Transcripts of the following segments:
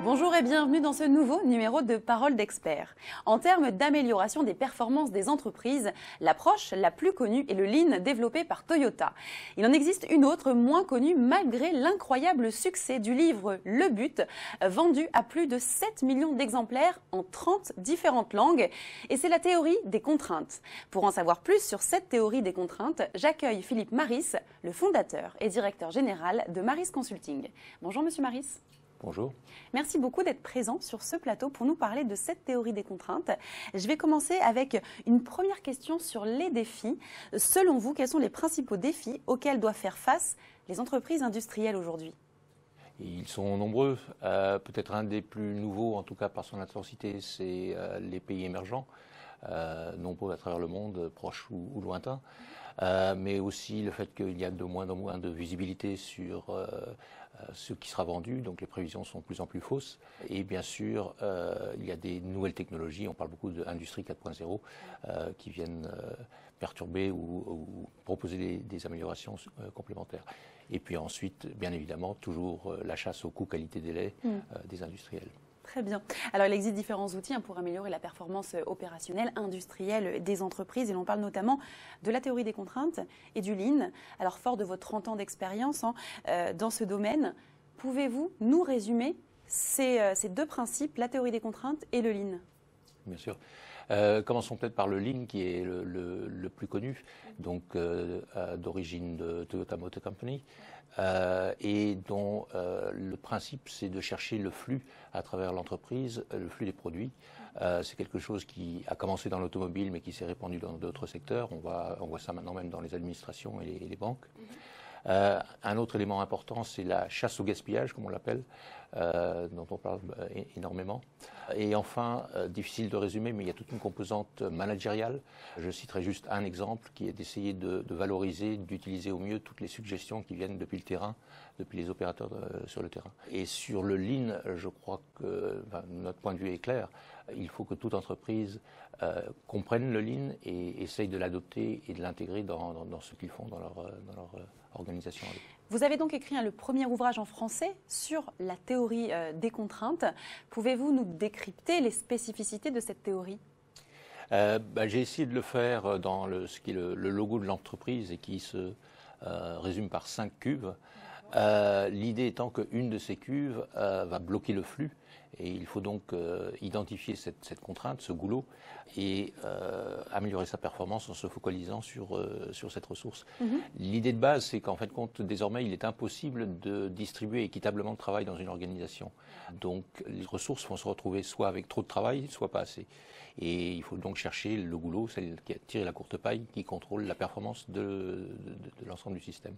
Bonjour et bienvenue dans ce nouveau numéro de Parole d'experts. En termes d'amélioration des performances des entreprises, l'approche la plus connue est le Lean développé par Toyota. Il en existe une autre moins connue malgré l'incroyable succès du livre Le But, vendu à plus de 7 millions d'exemplaires en 30 différentes langues. Et c'est la théorie des contraintes. Pour en savoir plus sur cette théorie des contraintes, j'accueille Philippe Maris, le fondateur et directeur général de Maris Consulting. Bonjour Monsieur Maris. Bonjour. Merci beaucoup d'être présent sur ce plateau pour nous parler de cette théorie des contraintes. Je vais commencer avec une première question sur les défis. Selon vous, quels sont les principaux défis auxquels doivent faire face les entreprises industrielles aujourd'hui ? Ils sont nombreux. Peut-être un des plus nouveaux, en tout cas par son intensité, c'est les pays émergents, nombreux à travers le monde, proches ou lointains. Mais aussi le fait qu'il y a de moins en moins de visibilité sur ce qui sera vendu, donc les prévisions sont de plus en plus fausses. Et bien sûr, il y a des nouvelles technologies, on parle beaucoup d'industrie 4.0, qui viennent perturber ou proposer des améliorations complémentaires. Et puis ensuite, bien évidemment, toujours la chasse au coût qualité-délai des industriels. Très bien. Alors, il existe différents outils pour améliorer la performance opérationnelle, industrielle des entreprises. Et l'on parle notamment de la théorie des contraintes et du Lean. Alors, fort de vos 30 ans d'expérience dans ce domaine, pouvez-vous nous résumer ces deux principes, la théorie des contraintes et le Lean ? Bien sûr. Commençons peut-être par le Lean qui est le plus connu, donc d'origine de Toyota Motor Company, et dont le principe c'est de chercher le flux à travers l'entreprise, le flux des produits. C'est quelque chose qui a commencé dans l'automobile mais qui s'est répandu dans d'autres secteurs. On voit ça maintenant même dans les administrations et les banques. Un autre élément important, c'est la chasse au gaspillage, comme on l'appelle, dont on parle énormément. Et enfin, difficile de résumer, mais il y a toute une composante managériale. Je citerai juste un exemple qui est d'essayer de valoriser, d'utiliser au mieux toutes les suggestions qui viennent depuis le terrain, depuis les opérateurs sur le terrain. Et sur le Lean, je crois que notre point de vue est clair. Il faut que toute entreprise comprenne le Lean et essaye de l'adopter et de l'intégrer dans ce qu'ils font dans leur organisation. Vous avez donc écrit le premier ouvrage en français sur la théorie des contraintes. Pouvez-vous nous décrypter les spécificités de cette théorie ? J'ai essayé de le faire dans ce qui est le logo de l'entreprise et qui se résume par 5 cuves. L'idée étant qu'une de ces cuves va bloquer le flux et il faut donc identifier cette contrainte, ce goulot, et améliorer sa performance en se focalisant sur cette ressource. L'idée de base, c'est qu'en fin de compte, désormais, il est impossible de distribuer équitablement le travail dans une organisation. Donc, les ressources vont se retrouver soit avec trop de travail, soit pas assez. Et il faut donc chercher le goulot, celle qui a tiré la courte paille, qui contrôle la performance de l'ensemble du système.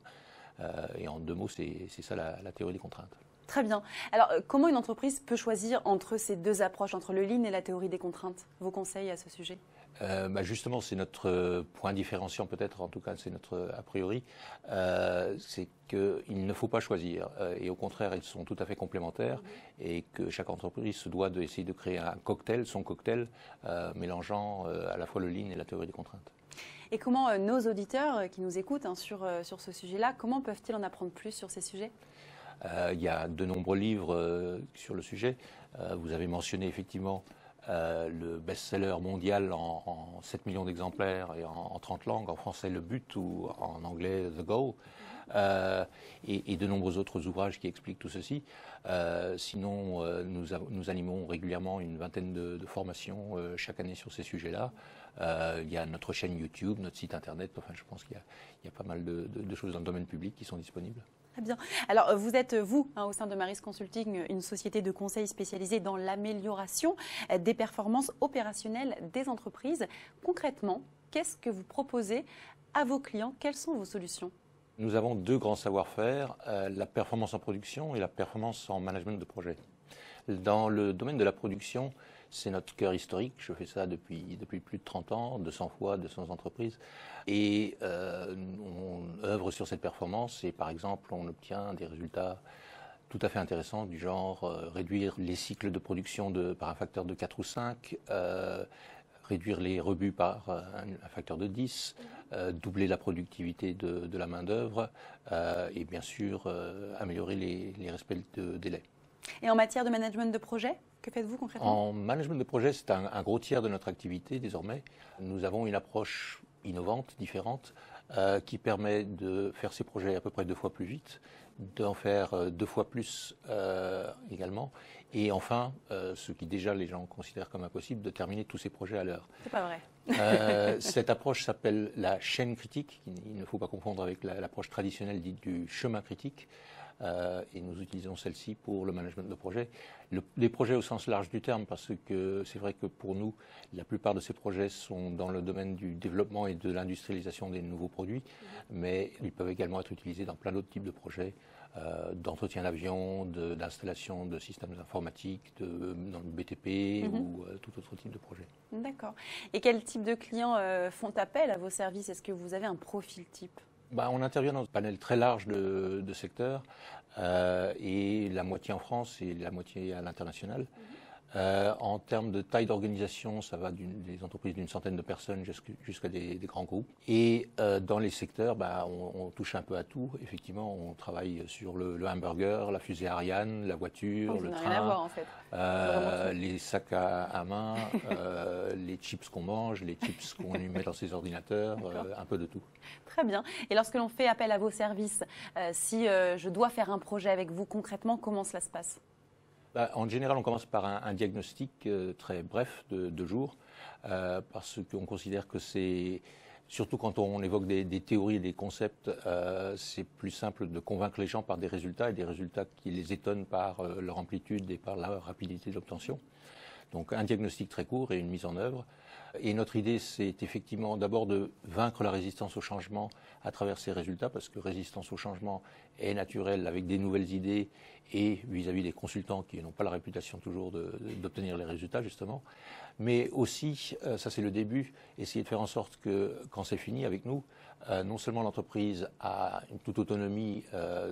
Et en 2 mots, c'est ça la théorie des contraintes. Très bien. Alors, comment une entreprise peut choisir entre ces deux approches, entre le Lean et la théorie des contraintes ? Vos conseils à ce sujet ? Justement, c'est notre point différenciant peut-être, en tout cas c'est notre a priori, c'est qu'il ne faut pas choisir et au contraire ils sont tout à fait complémentaires et que chaque entreprise se doit d'essayer de créer son cocktail mélangeant à la fois le Lean et la théorie des contraintes. Et comment nos auditeurs qui nous écoutent sur ce sujet-là, comment peuvent-ils en apprendre plus sur ces sujets ? Il y a de nombreux livres sur le sujet. Vous avez mentionné effectivement le best-seller mondial en 7 millions d'exemplaires et en 30 langues, en français Le But ou en anglais The Goal, et de nombreux autres ouvrages qui expliquent tout ceci. Sinon, nous animons régulièrement une vingtaine de formations chaque année sur ces sujets-là. Il y a notre chaîne YouTube, notre site internet, enfin je pense qu'il y a pas mal de choses dans le domaine public qui sont disponibles. Très bien. Alors, vous êtes, au sein de Maris Consulting, une société de conseil spécialisée dans l'amélioration des performances opérationnelles des entreprises. Concrètement, qu'est-ce que vous proposez à vos clients ? Quelles sont vos solutions ? Nous avons 2 grands savoir-faire, la performance en production et la performance en management de projet. Dans le domaine de la production, c'est notre cœur historique. Je fais ça depuis plus de 30 ans, 200 fois, 200 entreprises. Et on œuvre sur cette performance et par exemple, on obtient des résultats tout à fait intéressants du genre réduire les cycles de production par un facteur de 4 ou 5, réduire les rebuts par un facteur de 10, doubler la productivité de la main-d'œuvre et bien sûr améliorer les respects de délai. Et en matière de management de projet, que faites-vous concrètement? En management de projet, c'est un gros tiers de notre activité désormais. Nous avons une approche innovante, différente, qui permet de faire ces projets à peu près 2 fois plus vite, d'en faire 2 fois plus également, et enfin, ce qui déjà les gens considèrent comme impossible, de terminer tous ces projets à l'heure. C'est pas vrai. Cette approche s'appelle la chaîne critique. Il ne faut pas confondre avec l'approche traditionnelle dite du chemin critique. Et nous utilisons celle-ci pour le management de projet. Les projets au sens large du terme, parce que c'est vrai que pour nous, la plupart de ces projets sont dans le domaine du développement et de l'industrialisation des nouveaux produits, mais ils peuvent également être utilisés dans plein d'autres types de projets, d'entretien d'avion, d'installation de systèmes informatiques, dans le BTP ou tout autre type de projet. D'accord. Et quel type de clients font appel à vos services? Est-ce que vous avez un profil type? On intervient dans un panel très large de secteurs, et la moitié en France et la moitié à l'international. En termes de taille d'organisation, ça va des entreprises d'une centaine de personnes jusqu'à des grands groupes. Et dans les secteurs, on touche un peu à tout. Effectivement, on travaille sur le hamburger, la fusée Ariane, la voiture, le train, rien à voir, en fait. les sacs à main, les chips qu'on mange, les chips qu'on met dans ses ordinateurs, un peu de tout. Très bien. Et lorsque l'on fait appel à vos services, si je dois faire un projet avec vous, concrètement, comment cela se passe? En général, on commence par un diagnostic très bref de 2 jours, parce qu'on considère que c'est, surtout quand on évoque des théories et des concepts, c'est plus simple de convaincre les gens par des résultats, et des résultats qui les étonnent par leur amplitude et par la rapidité d'obtention. Donc un diagnostic très court et une mise en œuvre. Et notre idée, c'est effectivement d'abord de vaincre la résistance au changement à travers ces résultats, parce que résistance au changement est naturelle avec des nouvelles idées et vis-à-vis des consultants qui n'ont pas la réputation toujours d'obtenir les résultats, justement. Mais aussi, ça c'est le début, essayer de faire en sorte que quand c'est fini avec nous, non seulement l'entreprise a une toute autonomie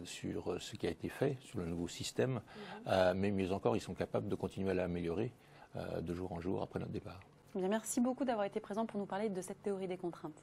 sur ce qui a été fait, sur le nouveau système, mais mieux encore, ils sont capables de continuer à l'améliorer de jour en jour après notre départ. Bien, merci beaucoup d'avoir été présent pour nous parler de cette théorie des contraintes.